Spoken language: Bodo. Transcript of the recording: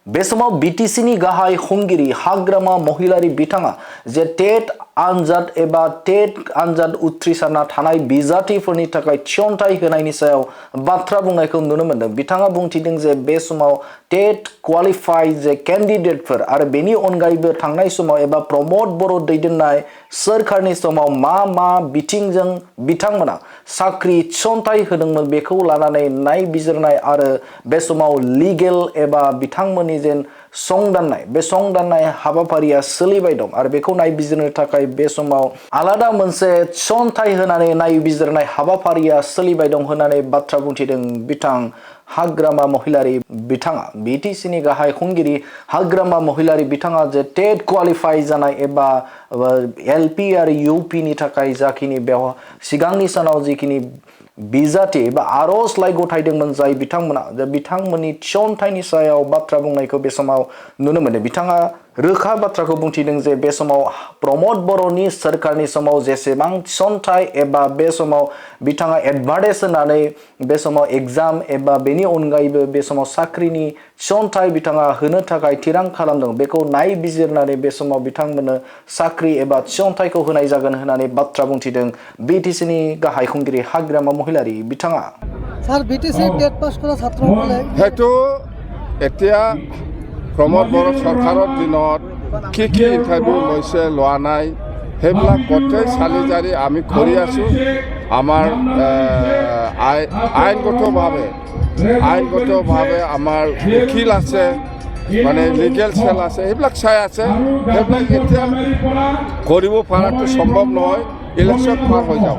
बे समाव बीटीसीनि गाहाय खुंगिरि हाग्रामा महिलारि बिथाङा जे टेट आनजाद एबा टेट आनजाद उथ्रिसारना थानाय बिजाथिफोरनि थाखाय थिसनथाइ होनायनि सायाव बाथ्रा बुंनायखौ नुनो मोनदों। बिथाङा बुंथिदों जे बे समाव टेट क्वालिफाइड जे कैंडिडेटफोर आरो बेनि अनगायैबो थांनाय समाव एबा प्रमोद बर' दैदेननाय सोरखारनि समाव मा बिथिंजों बिथांमोना साख्रि थिसनथाइ होदोंमोन बेखौ लानानै नायबिजिरनाय आरो बे समाव लीगेल एबा बिथांमोननि जेन संदाननाय बे संदाननाय हाबाफारिया सोलिबाय दं आरो बेखौ नायबिजिरनो थाखाय बे समाव आलादा मोनसे थिसनथाइ होनानै नायबिजिरनाय हाबाफारिया सोलिबाय दं होननानै बाथ्रा बुंथिदों बिथां हाग्रामा महिलारि बिथाङा। बीटीसीनि गाहाय खुंगिरि हाग्रामा महिलारि बिथाङा जे टेट क्वालिफाइ जानाय एबा एलपी आरो यूपीनि थाखाय जाखिनि बेव सिगांनि सानाव जिखिनि बिजाथि एबा आर'जलाइ गथायदोंमोन जाय बिथांमोना बिथांमोननि थिसनथाइनि सायाव बाथ्रा बुंनायखौ बे समाव नुनो मोनो। बिथाङा रोखा बाथ्राखौ बुंथिदों जे बे समाव प्रमोद बर'नि सोरखारनि समाव जेसेबां थिसनथाइ एबा बे समाव बिथाङा एडभार्टाइज होनानै बे समाव एग्जाम एबा बेनि अनगायैबो बे समाव साख्रिनि थिसनथाइ बिथाङा होनो थाखाय थिरां खालामदों बेखौ नायबिजिरनानै बे समाव बिथांमोननो साख्रि एबा थिसनथाइखौ होनाय जागोन होननानै बाथ्रा बुंथिदों बीटीसीनि गाहाय खुंगिरि हाग्रामा महिलारि बिथाङा। सर बीटीसी टेट पास কৰা ছাত্ৰসকলে হেতু এতিয়া प्रमोद बर' सरकाৰৰ দিনত কি ইণ্টাৰভিউ লৈছে লোৱা নাই সেইবিলাক গোটেই চালিজাৰি আমি কৰি আছোঁ। আমাৰ আইনগতভাৱে আমাৰ উকিল আছে মানে লিগেল সেল আছে সেইবিলাক চাই আছে। সেইবিলাক এতিয়া কৰিব পৰাটো সম্ভৱ নহয়, ইলেকশ্যন পাৰ হৈ যাব।